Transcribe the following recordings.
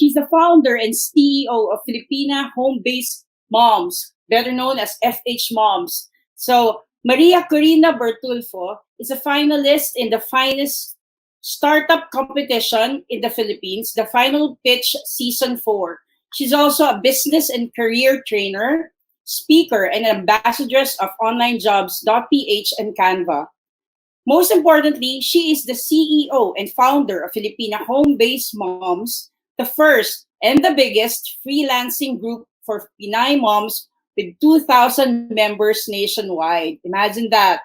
She's the founder and CEO of Filipina Home-Based Moms, better known as FH Moms. So, Maria Corina Bertulfo is a finalist in the finest startup competition in the Philippines, the Final Pitch Season 4. She's also a business and career trainer, speaker, and ambassadress of onlinejobs.ph and Canva. Most importantly, she is the CEO and founder of Filipina Home-Based Moms, the first and the biggest freelancing group for Pinay moms with 2,000 members nationwide. Imagine that.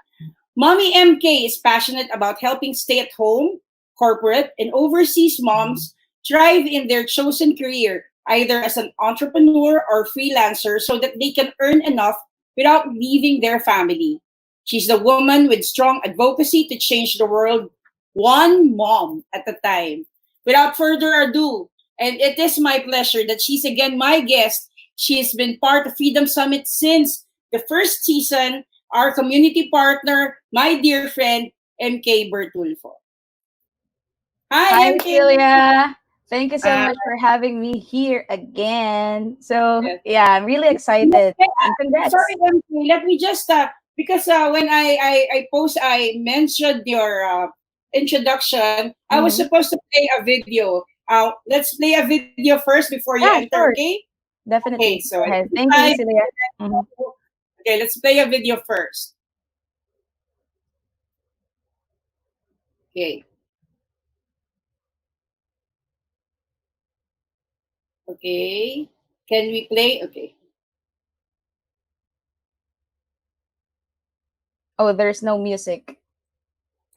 Mommy MK is passionate about helping stay-at-home, corporate, and overseas moms thrive in their chosen career, either as an entrepreneur or freelancer, so that they can earn enough without leaving their family. She's the woman with strong advocacy to change the world one mom at a time. Without further ado, and it is my pleasure that she's again my guest. She has been part of Freedom Summit since the first season, our community partner, my dear friend, MK Bertulfo. Hi, Hi, MK. Celia. Thank you so Uh, much for having me here again. So, yes. yeah, I'm really excited. And Sorry, congrats. MK. Let me just because when I mentioned your introduction. I was Hmm. supposed to play a video. Let's play a video first before you Yeah, enter. sure. Okay. Okay. Definitely. So Go ahead. Thank you, Celia. Hmm. okay, let's play a video first. Okay. Okay. Can we play? Okay. Oh, there's no music.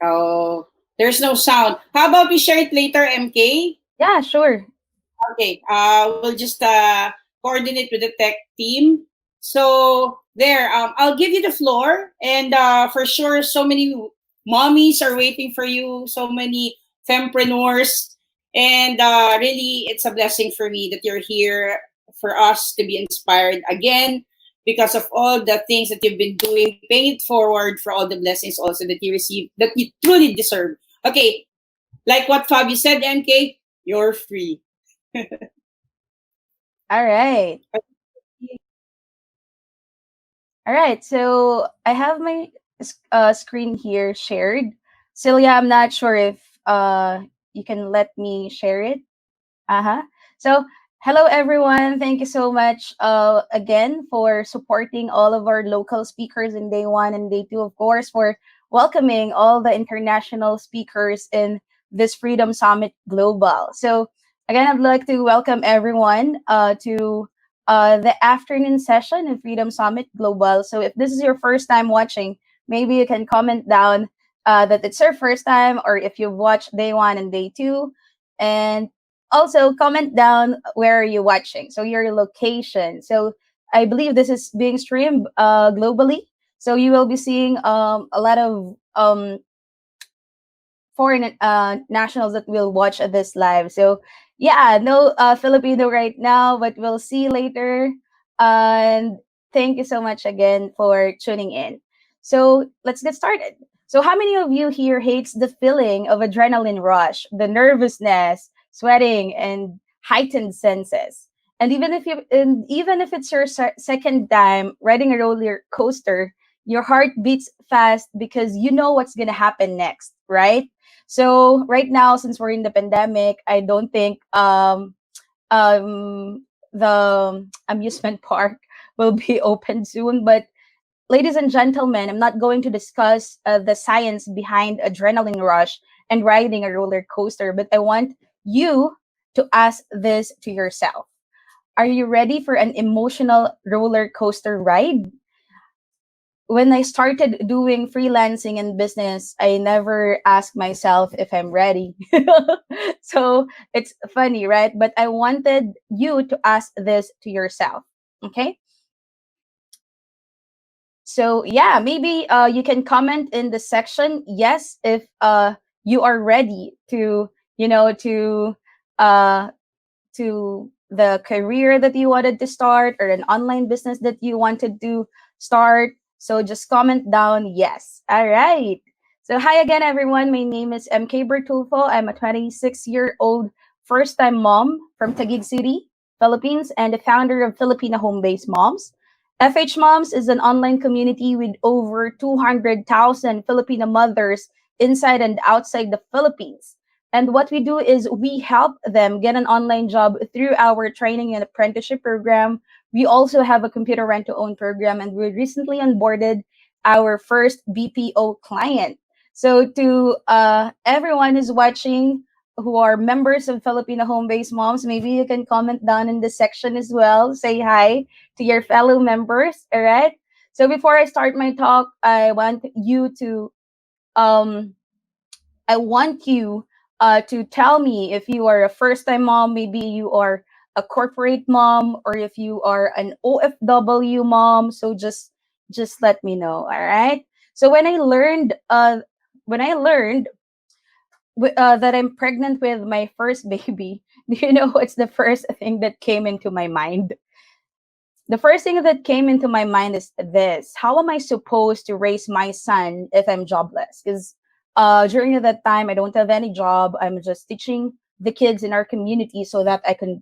Oh, there's no sound. How about we share it later, MK? Yeah, sure. Okay. We'll just coordinate with the tech team. So there. I'll give you the floor, and for sure, so many mommies are waiting for you. So many fempreneurs, and really, it's a blessing for me that you're here for us to be inspired again because of all the things that you've been doing. Paying it forward for all the blessings also that you receive that you truly deserve. Okay, like what Fabio said, MK, you're free. All right. All right. So I have my screen here shared. Celia, I'm not sure if you can let me share it. Uh-huh. So, hello everyone. Thank you so much again for supporting all of our local speakers in day 1 and day 2, of course, for welcoming all the international speakers in this Freedom Summit Global. So, again, I'd like to welcome everyone to the afternoon session of Freedom Summit Global. So, if this is your first time watching, maybe you can comment down that it's your first time, or if you've watched day 1 and day 2. And also comment down where are you watching, so your location. So I believe this is being streamed globally, so you will be seeing a lot of foreign nationals that will watch this live. So yeah, no Filipino right now, but we'll see later. And thank you so much again for tuning in. So let's get started. So how many of you here hates the feeling of adrenaline rush, the nervousness, sweating, and heightened senses? And even if it's your second time riding a roller coaster, your heart beats fast because you know what's gonna happen next, right? So right now, since we're in the pandemic, I don't think the amusement park will be open soon. But ladies and gentlemen, I'm not going to discuss the science behind adrenaline rush and riding a roller coaster, but I want you to ask this to yourself. Are you ready for an emotional roller coaster ride? When I started doing freelancing and business, I never asked myself if I'm ready. So it's funny, right? But I wanted you to ask this to yourself. Okay. So yeah, maybe you can comment in the section yes if you are ready to, to uh the career that you wanted to start, or an online business that you wanted to start. So just comment down yes. All right. So hi again, everyone. My name is MK Bertulfo. I'm a 26-year-old first-time mom from Taguig City, Philippines, and the founder of Filipino Home-Based Moms. FH Moms is an online community with over 200,000 Filipino mothers inside and outside the Philippines. And what we do is we help them get an online job through our training and apprenticeship program. We also have a computer rent to own program, and we recently onboarded our first BPO client. So, to everyone who's watching who are members of Filipino Home Based Moms, maybe you can comment down in the section as well. Say hi to your fellow members. All right. So, before I start my talk, um, I want you to tell me if you are a first time mom, maybe you are a corporate mom, or if you are an OFW mom. So just let me know. All right. So when I learned that I'm pregnant with my first baby, do you know what's the first thing that came into my mind? The first thing that came into my mind is this: how am I supposed to raise my son if I'm jobless? Because during that time, I don't have any job. I'm just teaching the kids in our community so that I can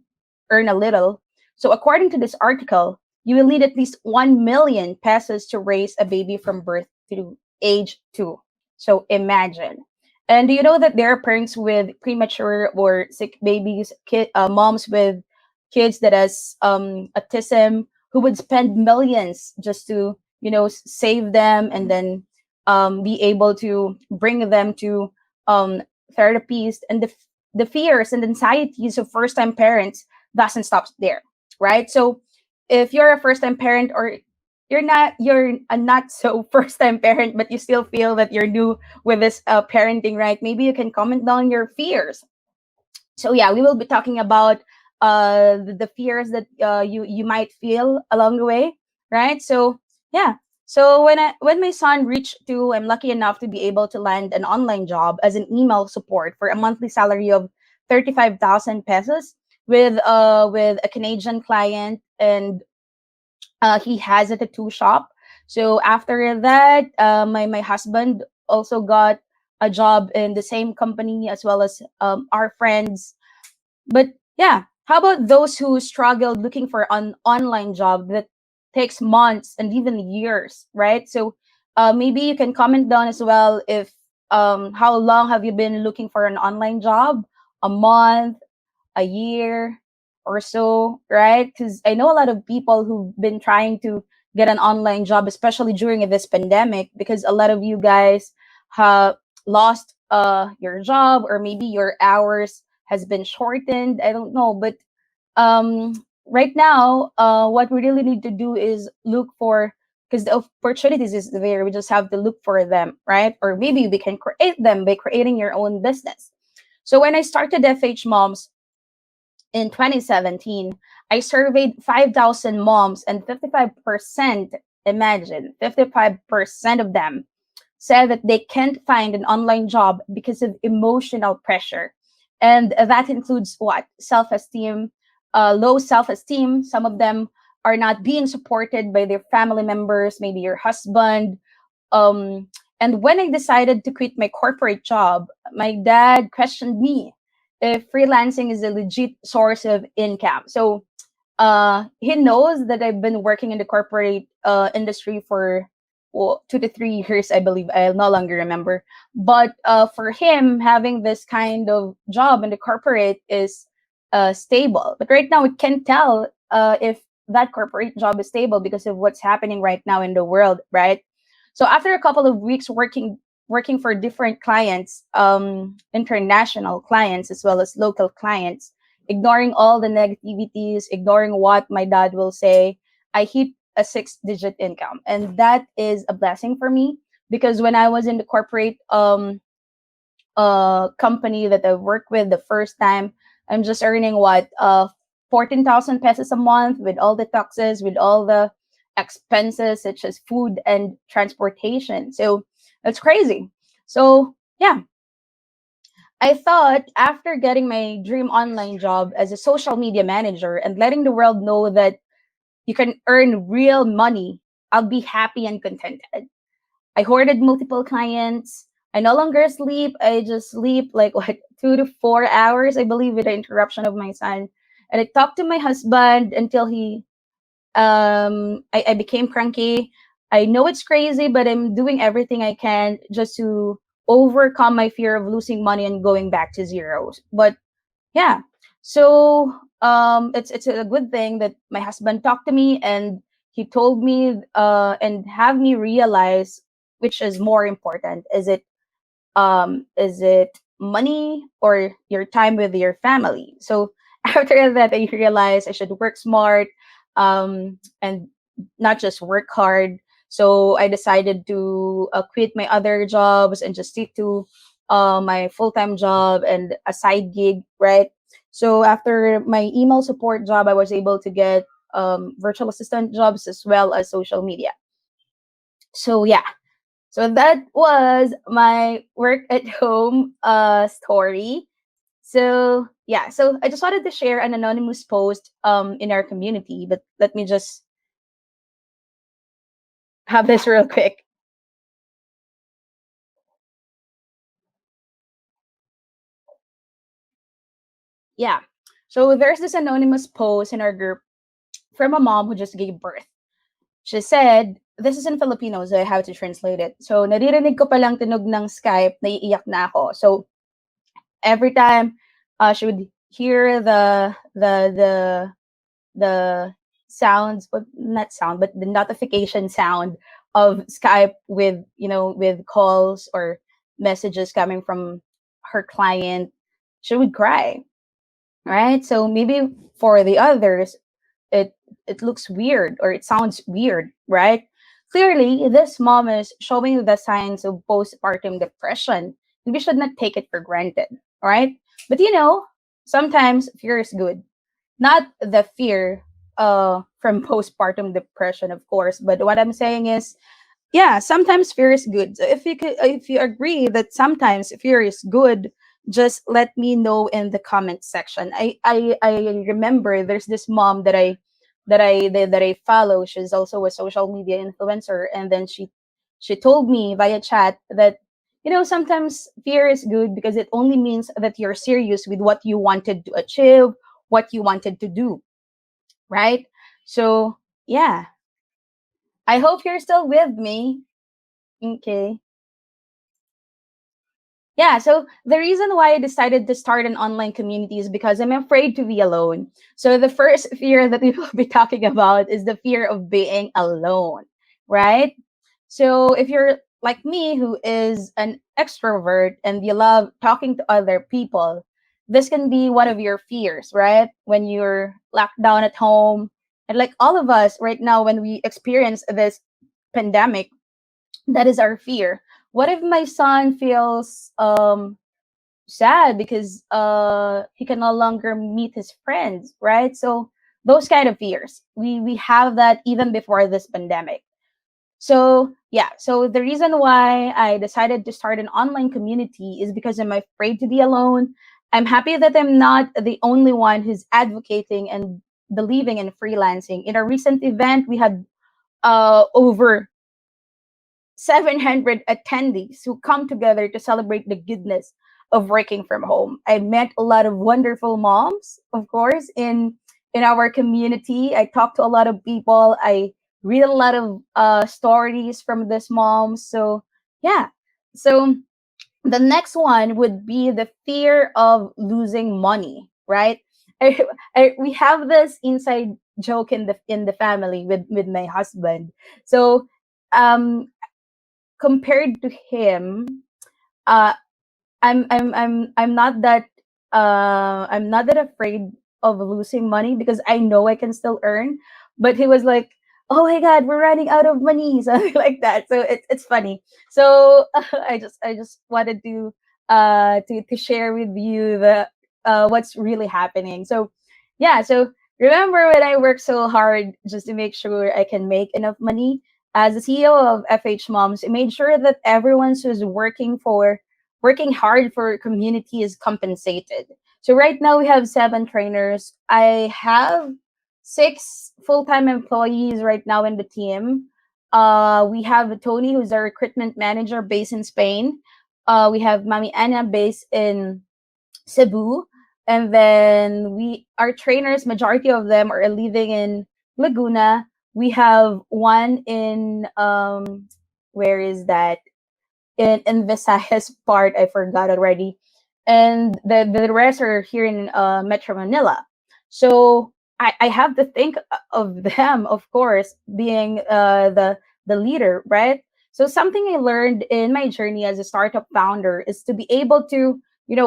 earn a little. So, according to this article, you will need at least 1 million pesos to raise a baby from birth to age 2. So, imagine. And do you know that there are parents with premature or sick babies, moms with kids that has autism, who would spend millions just to save them, and then be able to bring them to um, therapies. And the fears and anxieties of first time parents doesn't stop there, right? So if you're a first time parent, or you're a not so first time parent, but you still feel that you're new with this parenting, right? Maybe you can comment down your fears. So yeah, we will be talking about the fears that you might feel along the way, right? So yeah. So when my son reached 2, I'm lucky enough to be able to land an online job as an email support for a monthly salary of 35,000 pesos with a Canadian client, and he has a tattoo shop. So after that, my husband also got a job in the same company, as well as our friends. But yeah, how about those who struggled looking for an online job that takes months and even years, right? So maybe you can comment down as well if how long have you been looking for an online job? A month, a year or so, right? Because I know a lot of people who've been trying to get an online job, especially during this pandemic, because a lot of you guys have lost your job, or maybe your hours has been shortened. I don't know, but um, right now, what we really need to do is look for, because the opportunities is there. We just have to look for them, right? Or maybe we can create them by creating your own business. So when I started FH Moms in 2017, I surveyed 5,000 moms, and 55%, imagine, 55% of them said that they can't find an online job because of emotional pressure. And that includes what? Self esteem, low self esteem. Some of them are not being supported by their family members, maybe your husband. Um, and when I decided to quit my corporate job, my dad questioned me if freelancing is a legit source of income. So he knows that I've been working in the corporate industry for 2 to 3 years, I believe. I no longer remember. But for him, having this kind of job in the corporate is stable. But right now, we can't tell if that corporate job is stable because of what's happening right now in the world, right? So after a couple of weeks working for different clients, international clients as well as local clients, ignoring all the negativities, ignoring what my dad will say, I hit a 6-digit income. And that is a blessing for me, because when I was in the corporate company that I worked with the first time, I'm just earning what 14,000 pesos a month, with all the taxes, with all the expenses such as food and transportation. So that's crazy. So yeah, I thought after getting my dream online job as a social media manager and letting the world know that you can earn real money, I'll be happy and contented. I hoarded multiple clients. I no longer sleep. I just sleep like what 2 to 4 hours, I believe, with the interruption of my son. And I talked to my husband until I became cranky. I know it's crazy, but I'm doing everything I can just to overcome my fear of losing money and going back to zeros. But yeah, so it's a good thing that my husband talked to me and he told me and have me realize which is more important. Is it money or your time with your family? So after that, I realized I should work smart, and not just work hard. So I decided to quit my other jobs and just stick to my full-time job and a side gig, right? So after my email support job, I was able to get virtual assistant jobs as well as social media. So yeah, so that was my work at home story. So yeah, so I just wanted to share an anonymous post in our community, but let me just have this real quick. Yeah. So there's this anonymous post in our group from a mom who just gave birth. She said, this is in Filipino, so I have to translate it. So naririnig ko palang tunog ng Skype, naiiyak na ako. So every time she would hear the sounds, but not sound, but the notification sound of Skype with, with calls or messages coming from her client, she would cry, right? So maybe for the others, it it looks weird or it sounds weird, right? Clearly, this mom is showing the signs of postpartum depression. We should not take it for granted, right? But sometimes fear is good, not the fear from postpartum depression, of course, but what I'm saying is, yeah, sometimes fear is good. So if you agree that sometimes fear is good, just let me know in the comment section. I remember there's this mom that I follow. She's also a social media influencer, and then she told me via chat that sometimes fear is good because it only means that you're serious with what you wanted to achieve, what you wanted to do, right? So yeah, I hope you're still with me. Okay. Yeah, so the reason why I decided to start an online community is because I'm afraid to be alone. So the first fear that we will be talking about is the fear of being alone, right? So if you're like me, who is an extrovert and you love talking to other people, this can be one of your fears, right? When you're locked down at home. And like all of us right now, when we experience this pandemic, that is our fear. What if my son feels sad because he can no longer meet his friends, right? So those kind of fears, we have that even before this pandemic. So yeah, so the reason why I decided to start an online community is because I'm afraid to be alone. I'm happy that I'm not the only one who's advocating and believing in freelancing. In a recent event, we had over 700 attendees who come together to celebrate the goodness of working from home. I met a lot of wonderful moms, of course, in our community. I talked to a lot of people. I read a lot of stories from these moms. So yeah, so the next one would be the fear of losing money, right? We have this inside joke in the family with my husband. So um compared to him, uh, I'm not that afraid of losing money because I know I can still earn. But he was like, "Oh my God, we're running out of money," something like that. So it's funny. So I just wanted to share with you the what's really happening. So yeah, so remember when I worked so hard just to make sure I can make enough money as the CEO of FH Moms, I made sure that everyone who's working hard for community is compensated. So right now we have 7 trainers. I have 6 full-time employees right now in the team. We have Tony, who's our recruitment manager based in Spain. We have Mami Anna based in Cebu, and then we our trainers, majority of them are living in Laguna. We have one in where is that, in Visayas part, I forgot already, and the rest are here in Metro Manila. So I have to think of them, of course, being the leader, right? So something I learned in my journey as a startup founder is to be able to,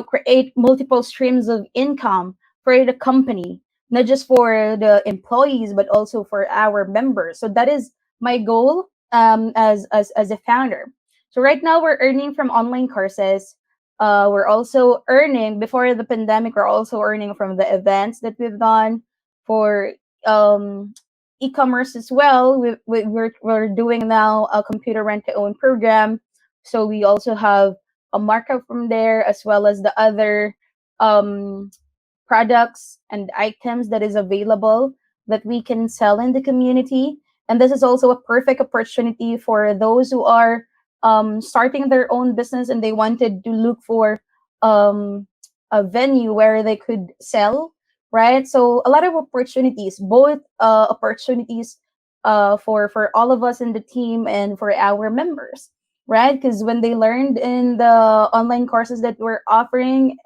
create multiple streams of income for the company, not just for the employees but also for our members. So that is my goal, as a founder. So right now we're earning from online courses. We're also earning before the pandemic. We're also earning from the events that we've done for um, e-commerce as well. We're doing now a computer rent to own program, so we also have a markup from there, as well as the other um, products and items that is available that we can sell in the community. And this is also a perfect opportunity for those who are starting their own business and they wanted to look for um, a venue where they could sell, right? So a lot of opportunities, both opportunities for all of us in the team and for our members, right? Because when they learned in the online courses that we're offering,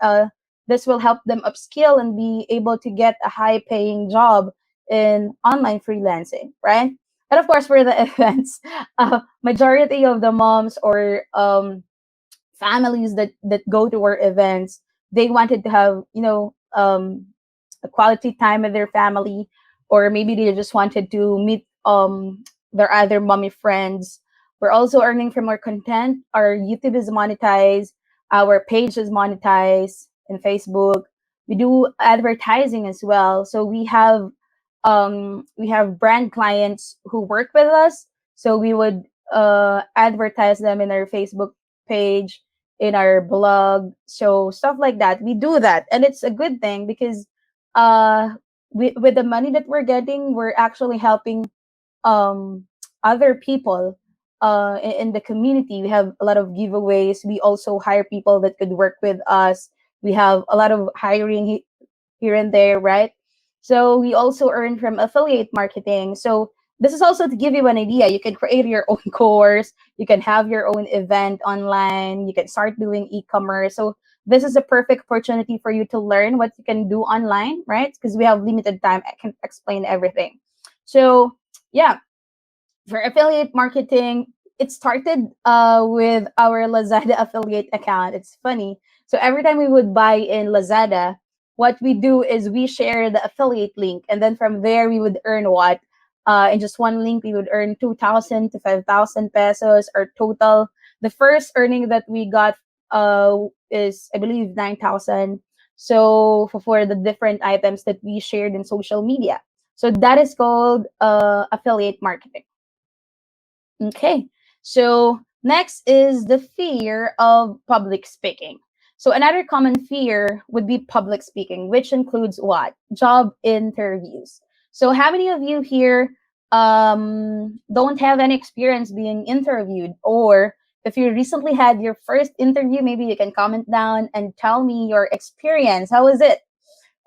this will help them upskill and be able to get a high paying job in online freelancing, right? And of course, for the events, majority of the moms or families that go to our events, they wanted to have, a quality time with their family, or maybe they just wanted to meet their other mommy friends. We're also earning from our content. Our YouTube is monetized, our page is monetized in Facebook. We do advertising as well, so we have brand clients who work with us, so we would advertise them in our Facebook page, in our blog, so stuff like that. We do that, and it's a good thing because uh with the money that we're getting, we're actually helping um other people in the community. We have a lot of giveaways. We also hire people that could work with us. We have a lot of hiring here and there, right? So we also earn from affiliate marketing. So this is also to give you an idea. You can create your own course, you can have your own event online, you can start doing e-commerce. So this is a perfect opportunity for you to learn what you can do online, right? Because we have limited time. I can explain everything. So yeah, for affiliate marketing, it started with our Lazada affiliate account. It's funny. So every time we would buy in Lazada, what we do is we share the affiliate link, and then from there we would earn what? In just one link, we would earn 2,000 to 5,000 pesos, or total. The first earning that we got is, I believe, 9,000. So for the different items that we shared in social media. So that is called affiliate marketing. Okay. So next is the fear of public speaking. So another common fear would be public speaking, which includes what? Job interviews. So how many of you here don't have any experience being interviewed? Or if you recently had your first interview, maybe you can comment down and tell me your experience. How was it?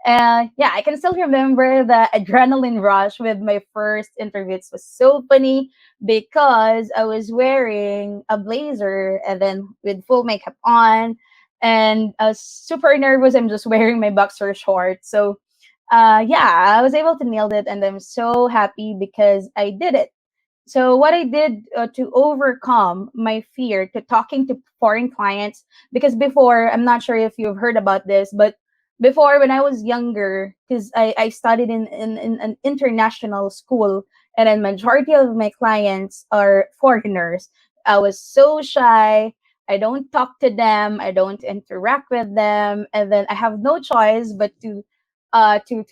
Yeah, I can still remember the adrenaline rush with my first interview. It was so funny because I was wearing a blazer and then with full makeup on, and I was super nervous. I'm just wearing my boxer shorts. So, yeah, I was able to nail it, and I'm so happy because I did it. So what I did to overcome my fear to talking to foreign clients, because before, I'm not sure if you've heard about this, but before, when I was younger, because I studied in an international school, and then majority of my clients are foreigners. I was so shy. I don't talk to them. I don't interact with them, and then I have no choice but to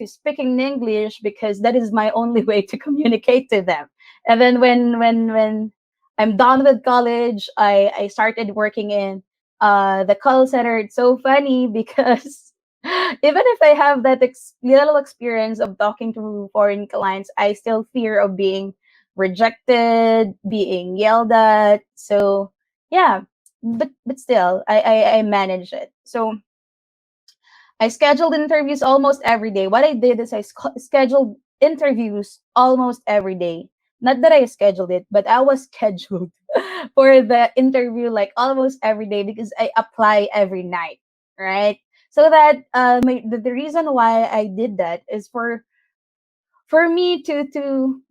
speak in English because that is my only way to communicate to them. And then when I'm done with college, I started working in the call center. It's so funny because even if I have that little experience of talking to foreign clients, I still fear of being rejected, being yelled at. So yeah, but still, I managed it. So I scheduled interviews almost every day. What I did is I scheduled interviews almost every day. Not that I scheduled it, but I was scheduled for the interview like almost every day because I apply every night, right? So that the reason why I did that is for me to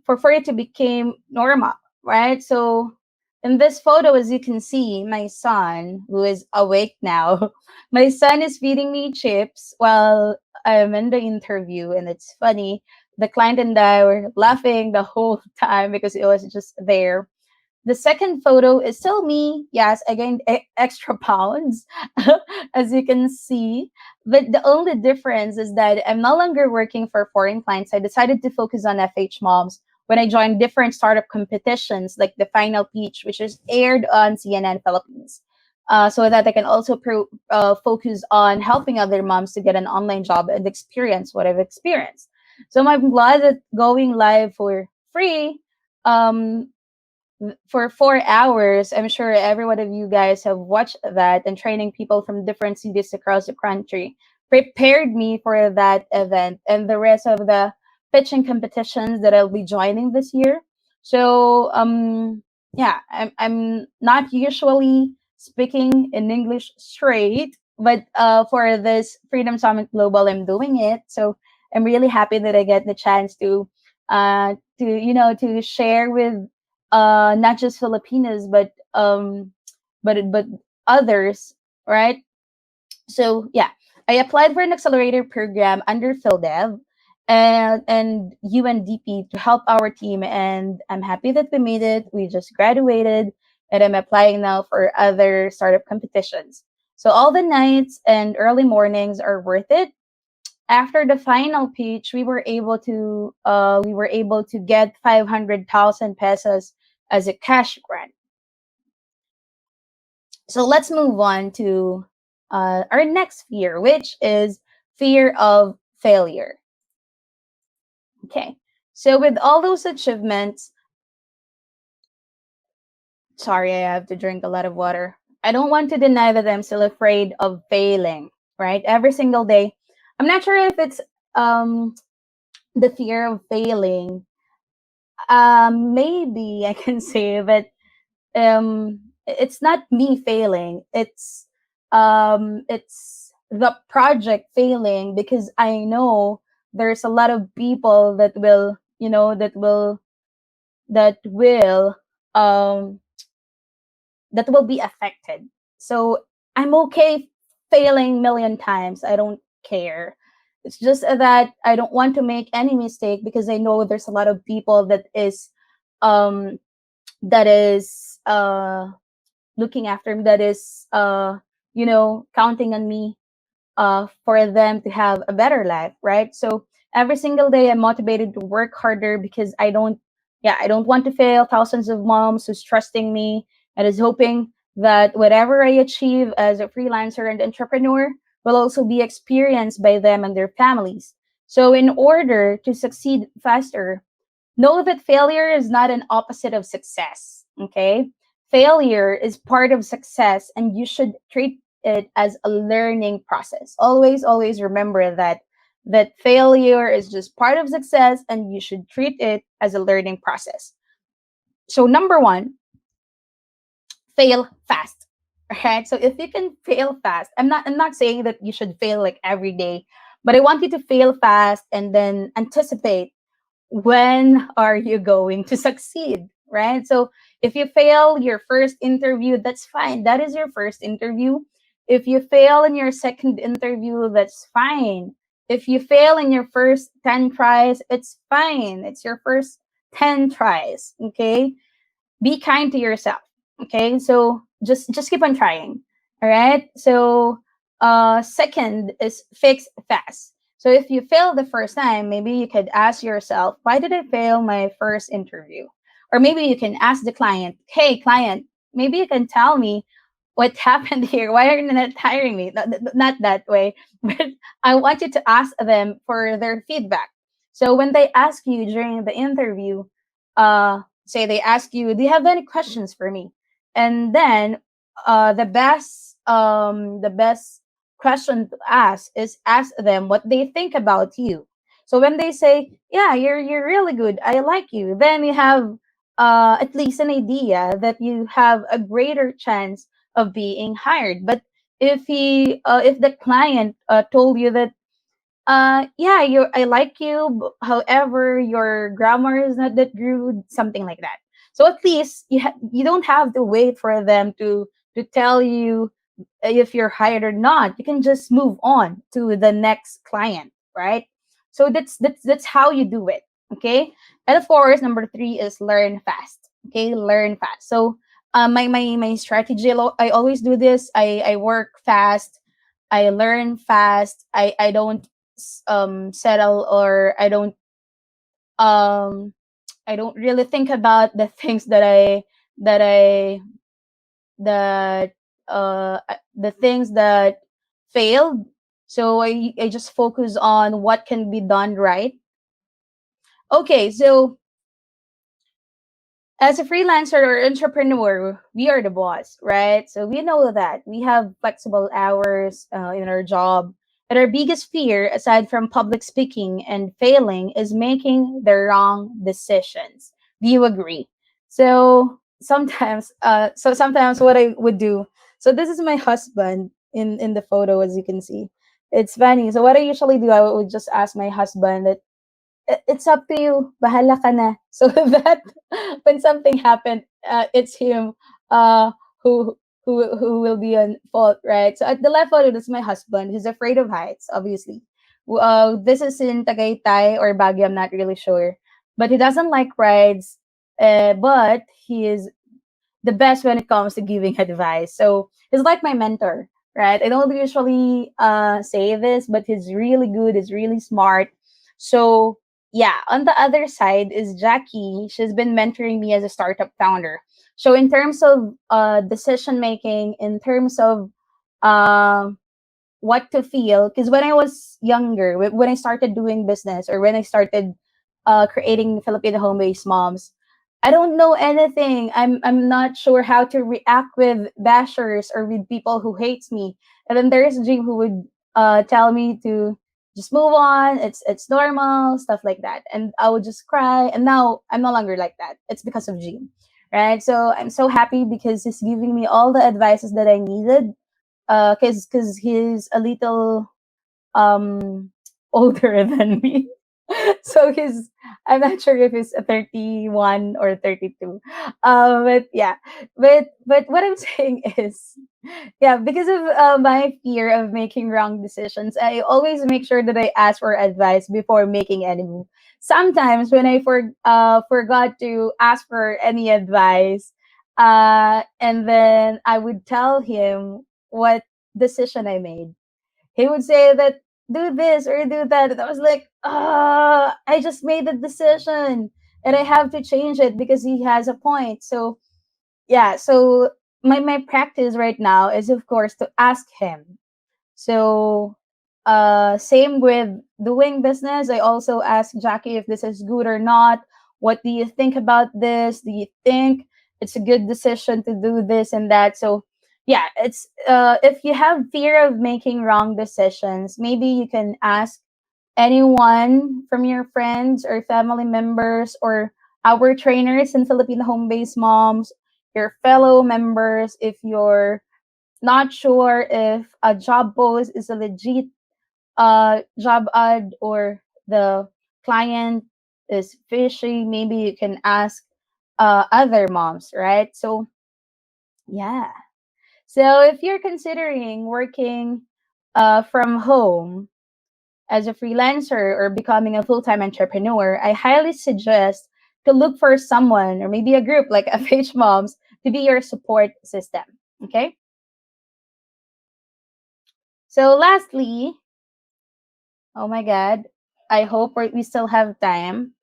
for it to become normal, right? So in this photo, as you can see, my son, who is awake now, my son is feeding me chips while I'm in the interview, and it's funny. The client and I were laughing the whole time because it was just there. The second photo is still me. Yes, I gained extra pounds, as you can see. But the only difference is that I'm no longer working for foreign clients. I decided to focus on FH moms when I joined different startup competitions, like the Final Pitch, which is aired on CNN Philippines. So that I can also focus on helping other moms to get an online job and experience what I've experienced. So I'm glad that going live for free um, for 4 hours. I'm sure every one of you guys have watched that, and training people from different cities across the country prepared me for that event and the rest of the pitching competitions that I'll be joining this year. So yeah, I'm not usually speaking in English straight, but for this Freedom Summit Global, I'm doing it. So I'm really happy that I get the chance to share with not just Filipinos but others, right? So yeah, I applied for an accelerator program under PhilDev and UNDP to help our team, and I'm happy that we made it. We just graduated, and I'm applying now for other startup competitions. So all the nights and early mornings are worth it. After the final pitch, we were able to get 500,000 pesos as a cash grant. So let's move on to our next fear, which is fear of failure. Okay. So with all those achievements, sorry, I have to drink a lot of water. I don't want to deny that I'm still afraid of failing, right? Every single day. I'm not sure if it's um the fear of failing. Maybe I can say that it's not me failing. It's the project failing because I know there's a lot of people that will um that will be affected. So I'm okay failing million times. I don't care. It's just that I don't want to make any mistake because I know there's a lot of people um that is looking after me, that is counting on me for them to have a better life, right? So every single day I'm motivated to work harder because I don't want to fail thousands of moms who's trusting me and is hoping that whatever I achieve as a freelancer and entrepreneur will also be experienced by them and their families. So in order to succeed faster, know that failure is not an opposite of success. Okay. Failure is part of success, and you should treat it as a learning process. Always remember that failure is just part of success, and you should treat it as a learning process. So number one, fail fast. Right? So if you can fail fast, I'm not saying that you should fail like every day, but I want you to fail fast and then anticipate when are you going to succeed, right? So if you fail your first interview, that's fine. That is your first interview. If you fail in your second interview, that's fine. If you fail in your first 10 tries, it's fine. It's your first 10 tries, okay? Be kind to yourself, okay? So just keep on trying. All right? So second is fix fast. So if you fail the first time, maybe you could ask yourself, why did I fail my first interview? Or maybe you can ask the client, hey client, maybe you can tell me what happened here. Why are you not hiring me? Not that way, but I want you to ask them for their feedback. So when they ask you during the interview, say they ask you, do you have any questions for me? And then the best question to ask is ask them what they think about you. So when they say, yeah, you're really good, I like you, then you have at least an idea that you have a greater chance of being hired. But if the client told you that, yeah, I like you, however your grammar is not that good, something like that. So at least you don't have to wait for them to tell you if you're hired or not. You can just move on to the next client, right? So that's how you do it. Okay. And of course, number three is learn fast. Okay, learn fast. So my strategy, I always do this. I work fast, I learn fast, I don't settle, or um I don't really think about the things that I that the things that failed. So I just focus on what can be done right. Okay, so as a freelancer or entrepreneur, we are the boss, right? So we know that we have flexible hours in our job. And our biggest fear, aside from public speaking and failing, is making the wrong decisions. Do you agree? So sometimes what I would do. So this is my husband in the photo, as you can see. It's funny. So what I usually do, I would just ask my husband that, it's up to you. Bahala ka na. So that when something happened, it's him uh, who who will be on fault, right? So at the left photo, that's my husband. He's afraid of heights, obviously. This is in Tagaytay or Baguio. I'm not really sure, but he doesn't like rides. But he is the best when it comes to giving advice. So he's like my mentor, right? I don't usually say this, but he's really good. He's really smart. So yeah, on the other side is Jackie. She's been mentoring me as a startup founder. So in terms of decision making, in terms of um what to feel, because when I was younger, when I started doing business, or when I started creating Filipino home based moms, I don't know anything. I'm not sure how to react with bashers or with people who hates me. And then there's Jim who would tell me to just move on. It's normal, stuff like that. And I would just cry. And now I'm no longer like that. It's because of Jim, right? So I'm so happy because he's giving me all the advices that I needed. Because he's a little um older than me. So he's, I'm not sure if he's a 31 or 32. But yeah, but what I'm saying is, yeah, because of my fear of making wrong decisions, I always make sure that I ask for advice before making any move. Sometimes when I forgot to ask for any advice, and then I would tell him what decision I made, he would say that, do this or do that. And I was like, I just made the decision and I have to change it because he has a point. So yeah, so my practice right now is, of course, to ask him. So same with doing business. I also ask Jackie if this is good or not. What do you think about this? Do you think it's a good decision to do this and that? So yeah, it's if you have fear of making wrong decisions, maybe you can ask anyone from your friends or family members, or our trainers in Filipino home based moms, your fellow members, if you're not sure if a job post is a legit job ad, or the client is fishy, maybe you can ask other moms, right? So yeah, so if you're considering working from home as a freelancer or becoming a full-time entrepreneur, I highly suggest to look for someone or maybe a group like FH Moms to be your support system. Okay. So lastly, oh my God, I hope we still have time.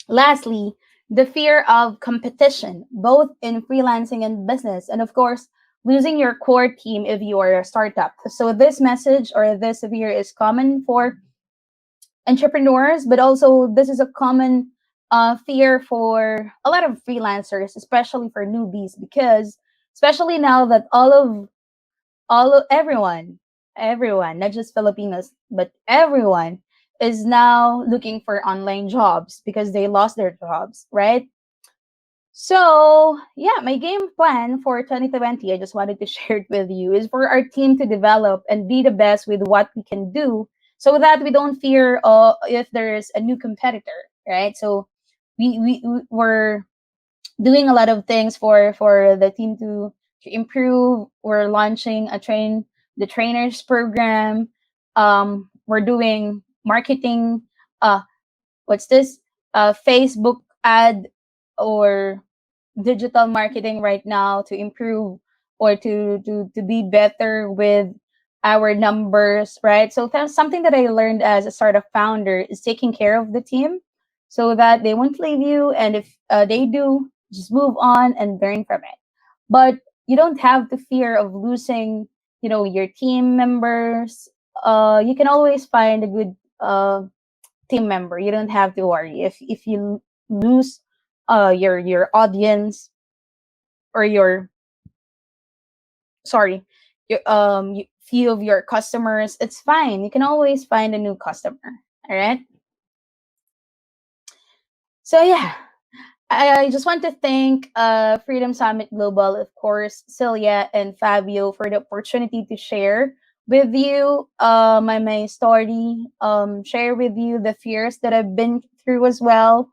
Lastly, the fear of competition, both in freelancing and business, and of course, losing your core team if you are a startup. So this message or this fear is common for entrepreneurs, but also this is a common fear for a lot of freelancers, especially for newbies, because especially now that everyone, not just Filipinos, but everyone is now looking for online jobs because they lost their jobs, right? So, yeah, my game plan for 2020, I just wanted to share it with you, is for our team to develop and be the best with what we can do so that we don't fear if there's a new competitor, right? So, we're doing a lot of things for the team to improve. We're launching the trainers program. We're doing marketing. What's this? Facebook ad or digital marketing right now to improve or to be better with our numbers, right? So that's something that I learned as a startup founder is taking care of the team so that they won't leave you, and if they do, just move on and learn from it. But you don't have to fear of losing, your team members. You can always find a good team member. You don't have to worry if you lose your audience or your sorry few of your customers. It's fine. You can always find a new customer. All right. So yeah, I just want to thank Freedom Summit Global, of course, Celia and Fabio for the opportunity to share with you my story, share with you the fears that I've been through as well.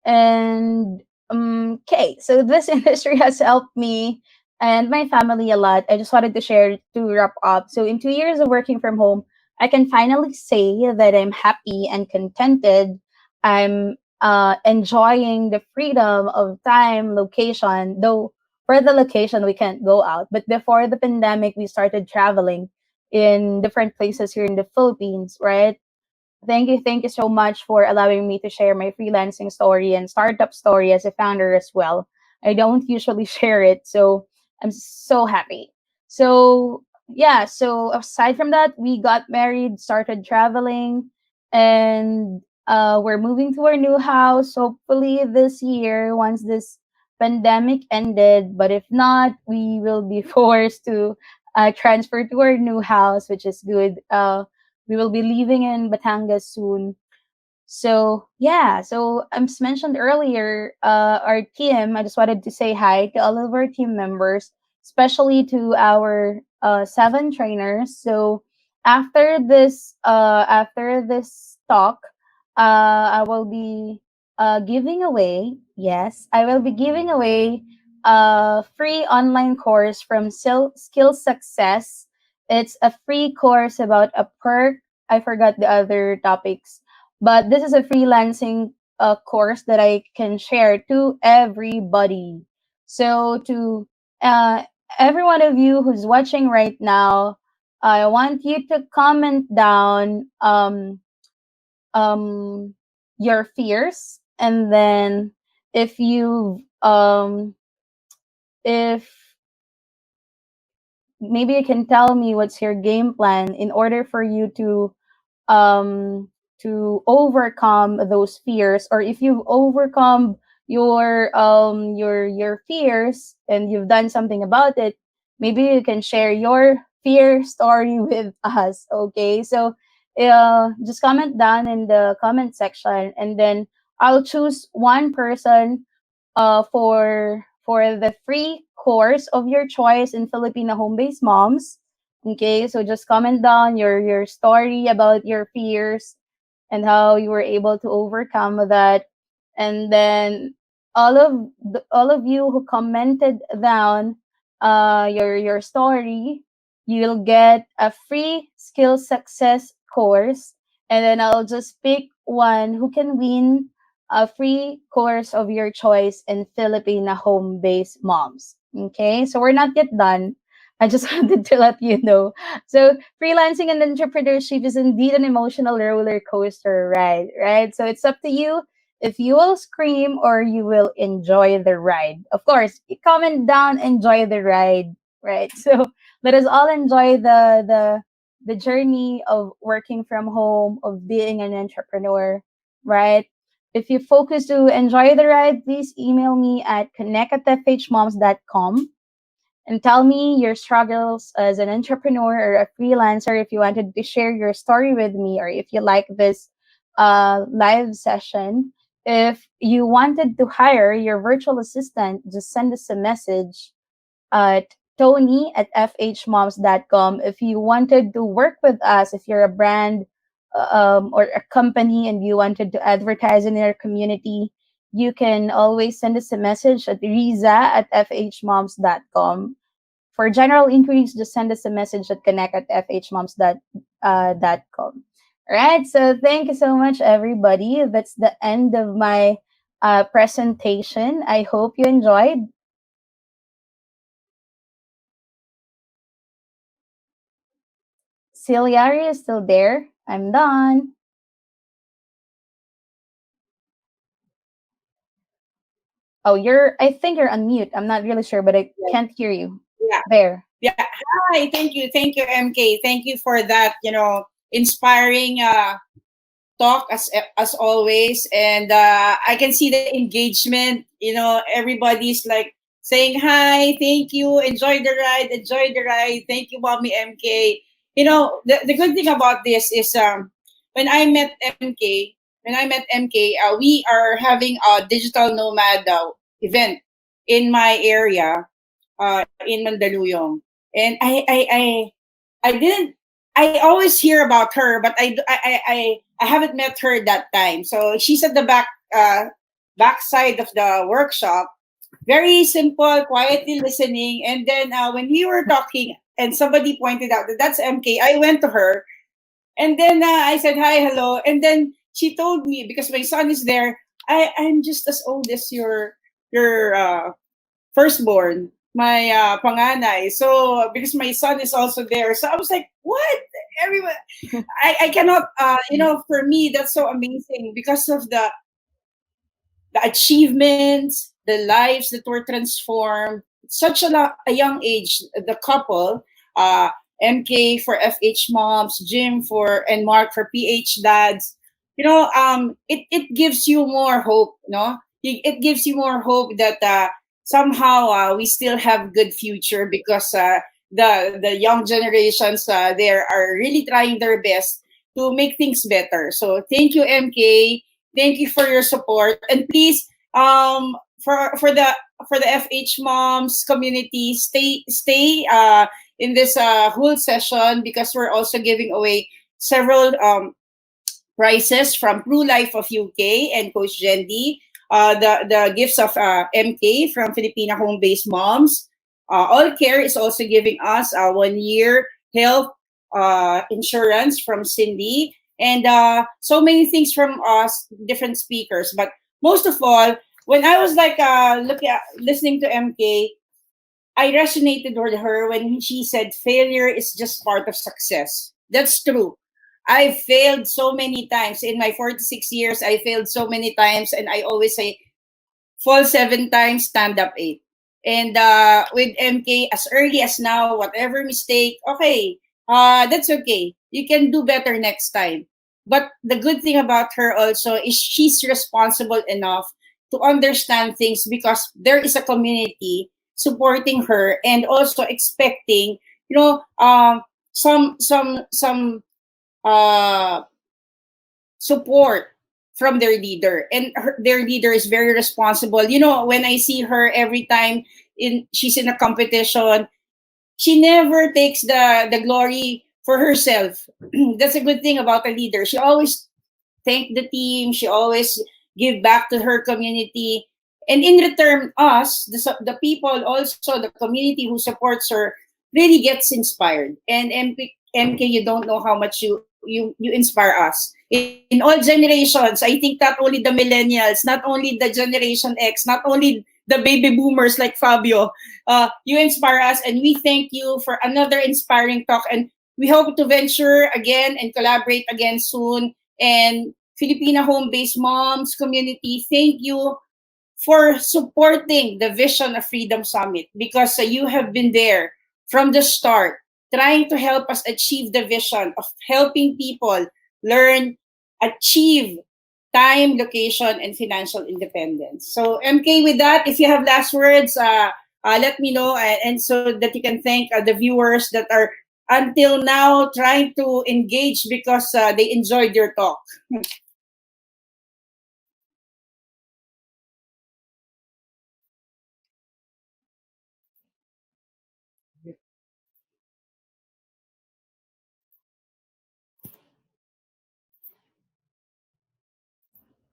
And okay, so this industry has helped me and my family a lot. I just wanted to share to wrap up. So in 2 years of working from home, I can finally say that I'm happy and contented. I'm enjoying the freedom of time, location, though for the location we can't go out. But before the pandemic, we started traveling in different places here in the Philippines, right? Thank you so much for allowing me to share my freelancing story and startup story as a founder as well. I don't usually share it, so I'm so happy. So, yeah, so aside from that, we got married, started traveling, and we're moving to our new house hopefully this year once this pandemic ended. But if not, we will be forced to transfer to our new house, which is good. We will be leaving in Batangas soon. So yeah, so as mentioned earlier, our team. I just wanted to say hi to all of our team members, especially to our 7 trainers. So after this talk, I will be giving away. Yes, I will be giving away a free online course from Skill Success. It's a free course about a perk. I forgot the other topics, but this is a freelancing course that I can share to everybody. So to uh, every one of you who's watching right now, I want you to comment down um, your fears, and then if you if maybe you can tell me what's your game plan in order for you um to overcome those fears, or if you've overcome your fears and you've done something about it, maybe you can share your fear story with us. Okay, so just comment down in the comment section, and then I'll choose one person for the free course of your choice in Filipino home-based moms. Okay, so just comment down your story about your fears and how you were able to overcome that. And then all of you who commented down your story, you'll get a free skill success course. And then I'll just pick one who can win a free course of your choice in Filipina home-based moms. Okay, so we're not yet done. I just wanted to let you know. So freelancing and entrepreneurship is indeed an emotional roller coaster ride, right? So it's up to you if you will scream or you will enjoy the ride. Of course, comment down, enjoy the ride, right? So let us all enjoy the journey of working from home, of being an entrepreneur, right? If you focus to enjoy the ride, please email me at connect@fhmoms.com and tell me your struggles as an entrepreneur or a freelancer. If you wanted to share your story with me, or if you like this live session, if you wanted to hire your virtual assistant, just send us a message at tony@fhmoms.com. If you wanted to work with us, if you're a brand or a company and you wanted to advertise in your community, you can always send us a message at riza@fhmoms.com. For general inquiries, just send us a message at connect@fhmoms.com. All right, so thank you so much, everybody. That's the end of my presentation. I hope you enjoyed. Celia, are you still there? I'm done. Oh, I think you're on mute. I'm not really sure, but I can't hear you. Yeah. There. Yeah. Hi. Thank you, MK. Thank you for that, inspiring talk as always. And I can see the engagement. Everybody's like saying hi, thank you, enjoy the ride. Thank you, Mommy MK. The good thing about this is when I met MK, we are having a digital nomad event in my area in Mandaluyong. And I didn't. I always hear about her, but I haven't met her that time. So she's at the back side of the workshop, very simple, quietly listening. And then when we were talking, and somebody pointed out that that's MK, I went to her, and then I said hi, hello, and then she told me because my son is there. I'm just as old as your firstborn, my panganay. So because my son is also there, so I was like, what? Everyone, I cannot. For me, that's so amazing because of the achievements, the lives that were transformed. Such a young age, the couple, uh, MK for FH moms, Jim for and Mark for PH dads. It gives you more hope. It gives you more hope that somehow we still have good future because the young generations there are really trying their best to make things better. So thank you, MK. Thank you for your support, and please, for the FH moms community, stay in this whole session because we're also giving away several prizes from True Life of UK and Coach Jendi. The gifts of MK from Filipina Home Based Moms. All Care is also giving us a 1 year health insurance from Cindy. And so many things from us, different speakers. But most of all, when I was like listening to MK, I resonated with her when she said failure is just part of success. That's true. I failed so many times in my 46 years. I failed so many times, and I always say, fall 7 times, stand up 8. And with MK, as early as now, whatever mistake, okay, that's okay. You can do better next time. But the good thing about her also is she's responsible enough to understand things because there is a community supporting her and also expecting, some uh, support from their leader, and their leader is very responsible. When I see her every time she's in a competition, she never takes the glory for herself. That's a good thing about a leader. She always thank the team. She always give back to her community, and in return, us the people, also the community who supports her, really gets inspired. And MK, you don't know how much you inspire us in all generations. I think not only the millennials, not only the Generation X, not only the baby boomers like Fabio. You inspire us, and we thank you for another inspiring talk. And we hope to venture again and collaborate again soon. And Filipina home-based moms community, thank you for supporting the vision of Freedom Summit because you have been there from the start, trying to help us achieve the vision of helping people learn, achieve time, location, and financial independence. So, MK, with that, if you have last words, let me know, and so that you can thank the viewers that are until now trying to engage because they enjoyed your talk.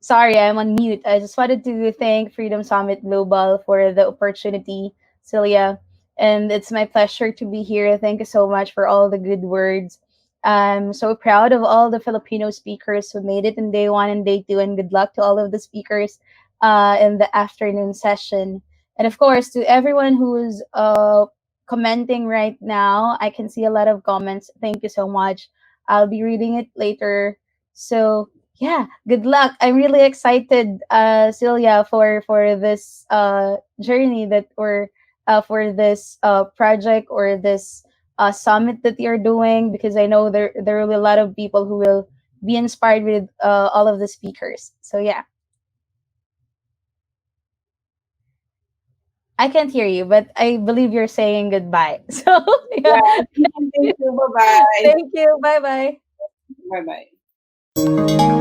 Sorry, I'm on mute. I just wanted to thank Freedom Summit Global for the opportunity, Celia. And it's my pleasure to be here. Thank you so much for all the good words. I'm so proud of all the Filipino speakers who made it in day one and day two. And good luck to all of the speakers in the afternoon session. And of course, to everyone who's commenting right now, I can see a lot of comments. Thank you so much. I'll be reading it later. So, yeah, good luck. I'm really excited, Celia, for this journey that or for this project or this summit that you're doing, because I know there will be a lot of people who will be inspired with all of the speakers. So yeah, I can't hear you, but I believe you're saying goodbye. So Yeah, yeah, thank you. Bye bye. thank you. Bye bye. Bye bye.